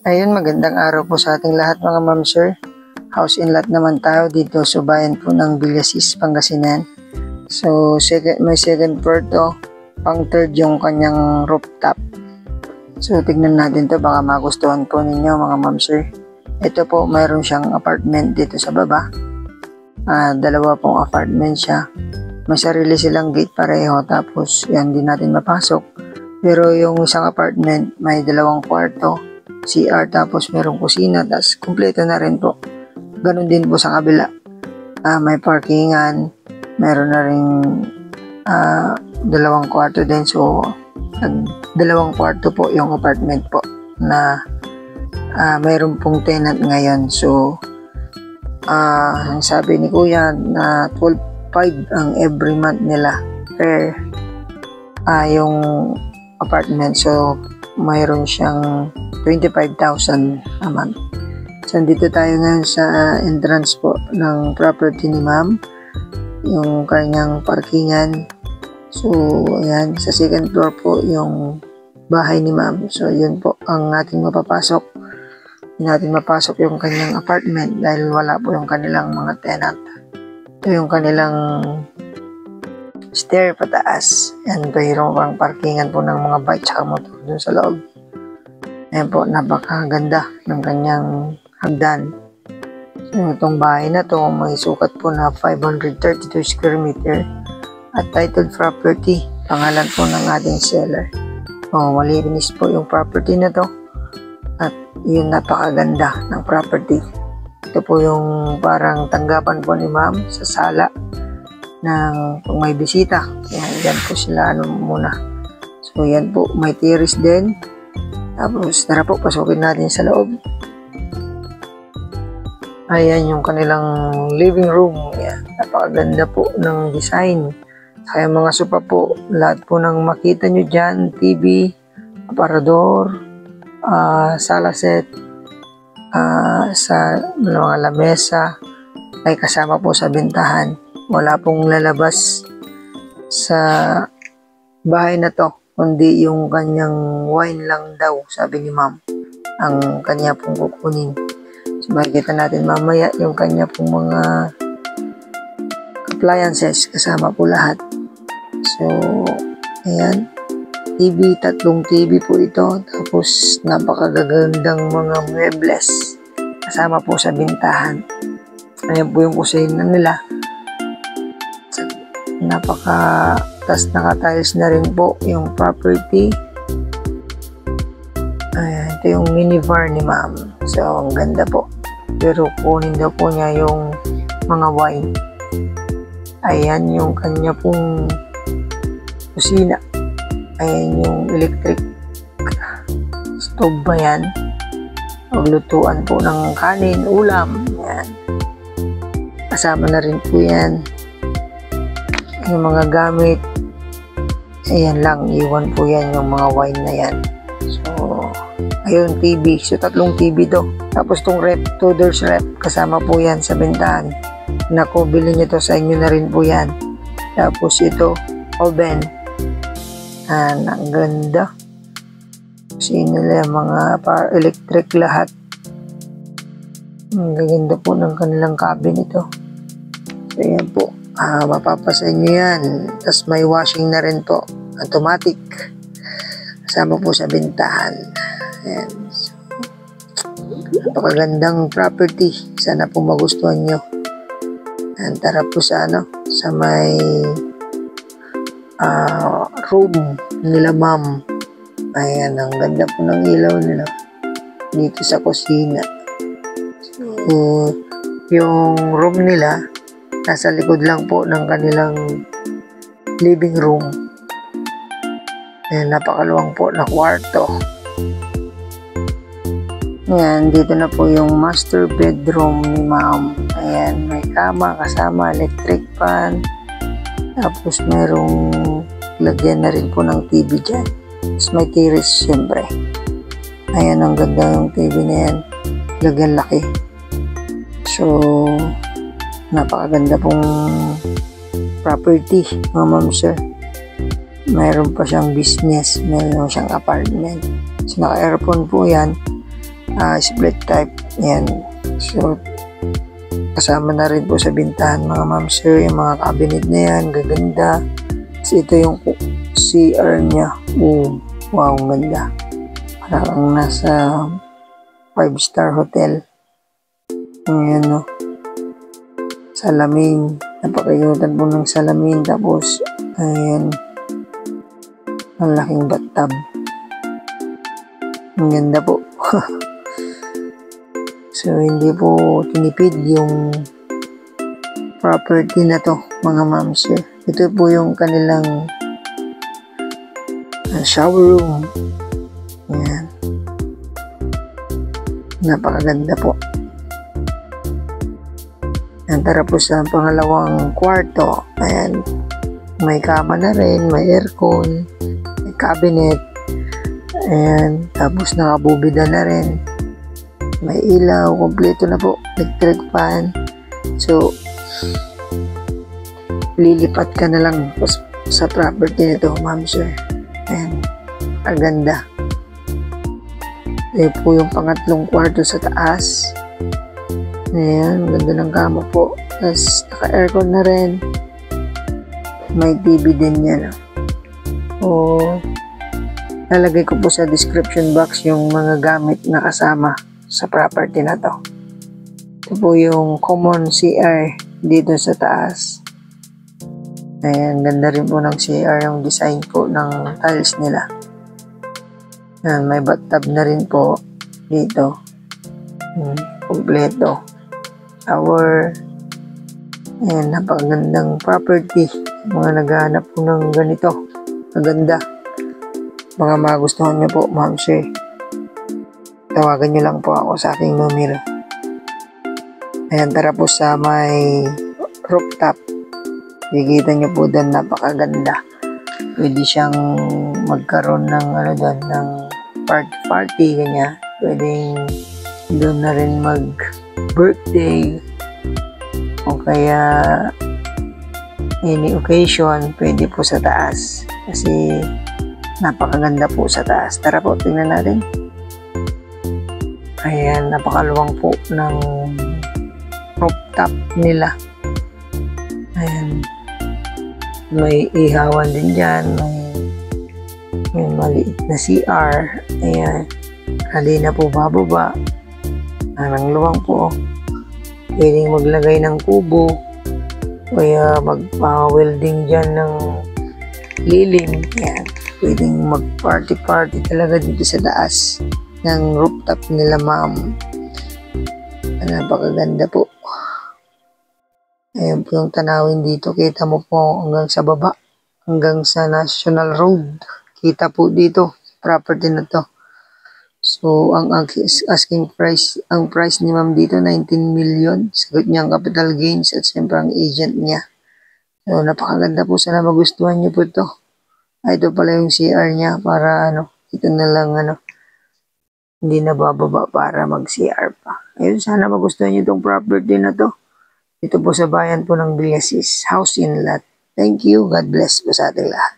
Ayun, magandang araw po sa ating lahat mga ma'am sir. House in lot naman tayo dito sa bayan po ng Villasis, Pangasinan. So, may second floor to, pang third yung kanyang rooftop. So, tignan natin to, baka magustuhan po ninyo mga ma'am sir. Ito po, mayroon siyang apartment dito sa baba. Dalawa pong apartment siya. May sarili silang gate pareho, tapos yan din natin mapasok. Pero yung isang apartment, may dalawang kwarto, CR, tapos merong kusina, tapos kumpleto na rin po. Ganun din po sa kabila. May parkingan, meron na rin dalawang kwarto din. So, dalawang kwarto po yung apartment po na mayroon pong tenant ngayon. So, ang sabi ni Kuya na 12,500 ang every month nila per yung apartment. So, mayroon siyang 25,000 a month. So, dito tayo ngayon sa entrance po ng property ni ma'am. Yung kanyang parkingan. So, ayan. Sa second floor po yung bahay ni ma'am. So, yun po ang ating mapapasok. Hindi natin mapasok yung kanyang apartment dahil wala po yung kanilang mga tenant. Ito yung kanilang stair pataas. Yan, mayroon pang parkingan po ng mga bike at motor dun sa loob. Ayan po, napakaganda ng kanyang hagdan. So, itong bahay na to, may sukat po na 532 square meter at titled property. Pangalan po ng ating seller. Malinis po yung property na to at yun, napakaganda ng property. Ito po yung parang tanggapan po ni ma'am sa sala ng kung may bisita. Ayan, dyan po sila muna. So, yan po, may terrace din. Tapos, tara po, pasukin natin sa loob. Ayan yung kanilang living room. Ayan, napakaganda po ng design. Kaya mga sofa po, lahat po ng makita nyo dyan, TV, aparador, sala set, sa mga lamesa, ay kasama po sa bentahan. Wala pong lalabas sa bahay na to, kundi yung kanyang wine lang daw, sabi ni ma'am, ang kanya pong kukunin. So, makikita natin mamaya yung kanya pong mga appliances, kasama po lahat. So, ayan, TV, tatlong TV po ito, tapos napakagagandang mga muebles, kasama po sa bintahan. Ayan po yung kusina nila. Tas naka-tiles na rin po yung property. Ayan, ito yung minibar ni ma'am. So, ang ganda po. Pero kunin daw po niya yung mga wine. Ayan yung kanya pong kusina. Ayan yung electric stove ba yan? Paglutuan po ng kanin, ulam. Ayan. Kasama na rin po yan yung mga gamit. Ayan lang, iwan po yan yung mga wine na yan. So, ayun, TV. So, tatlong TV to. Tapos tong rep, 2 doors rep, kasama po yan sa bentahan. Naku, bilhin nyo to, sa inyo na rin po yan. Tapos ito, oven. Ang ganda. Kasi nila mga electric lahat. Ang gaganda po ng kanilang cabin ito. So, ayan po. Mapapasa nyo yan. Tapos may washing na rin po. Automatic. Kasama po sa bintahan. Ayan. So, napakagandang property. Sana po magustuhan nyo. Ayan, tara po sa sa may room nila ma'am. Ayan, ang ganda po ng ilaw nila. Dito sa kusina. So, yung room nila, nasa likod lang po ng kanilang living room. Ayan, napakaluwang po na kwarto. Ayan, dito na po yung master bedroom ni ma'am. Ayan, may kama kasama, electric fan. Tapos merong lagyan na rin po ng TV dyan. Tapos may terrace syempre. Ayan, ang ganda yung TV na yan. Lagyan laki. So, napakaganda pong property mga ma'am sir. Mayroon pa siyang business, mayroon siyang apartment. So naka-aircon po yan. split type. Yan. So, kasama na rin po sa bintahan mga ma'am sir, yung mga cabinet na yan, gaganda. Kasi ito yung CR niya. Oh, wow, ganda. Parang nasa 5-star hotel. Ayan, no. Salamin. Napakayutan po ng salamin. Tapos, ayan. Ang laking bathtub. Ang ganda po. So, hindi po tinipid yung property na to, mga ma'am sir. Ito po yung kanilang shower room. Ayan. Napakaganda po. Ayan, tara po sa pangalawang kwarto. Ayan. May kama na rin, may aircon, may cabinet. Ayan. Tapos nakabubida na rin. May ilaw, kompleto na po, electric fan. So, lilipat ka na lang sa property nito, ma'am sir. Ayan, ang ganda. Ito po yung pangatlong kwarto sa taas. Ayan, ganda ng kama po. Tapos, naka-aircon na rin. May TV din yan. O, lalagay ko po sa description box yung mga gamit na kasama sa property na to. Ito po yung common CR dito sa taas. Ayan, ganda rin po ng CR yung design po ng tiles nila. Ayan, may bathtub na rin po dito. Kompleto. Shower. Ayan, napakagandang property. Mga naghahanap po ng ganito. Maganda. Mga magustuhan nyo po, ma'am sir. Tawagan nyo lang po ako sa aking numero. Ayan, tara po sa may rooftop. Kikita nyo po doon, napakaganda. Pwede siyang magkaroon ng doon, ng party, ganyan. Pwedeng doon na rin mag-birthday o kaya any occasion, pwede po sa taas. Kasi napakaganda po sa taas. Tara po, tingnan natin. Ayan, napakaluwang po ng rooftop nila. Ayan. May ihawan din dyan. May maliit na CR. Ayan. Halina po bababa. Ang luwang po. Pwedeng maglagay ng kubo. Kaya magpa-welding dyan ng lilim. Ayan. Pwedeng mag-party talaga dito sa taas ng rooftop nila, ma'am. Napakaganda po. Ayan po yung tanawin dito. Kita mo po hanggang sa baba. Hanggang sa National Road. Kita po dito. Property na to. So, ang asking price, ang price ni ma'am dito, 19 million. Sagot niya ang capital gains at siyempre ang agent niya. So, napakaganda po. Sana magustuhan niyo po to. Ito pala yung CR niya para ito na lang hindi na bababa para mag-CR pa. Ayun, sana magustuhan niyo itong property na to. Ito po sa bayan po ng Villasis, house in lot. Thank you. God bless po sa ating lahat.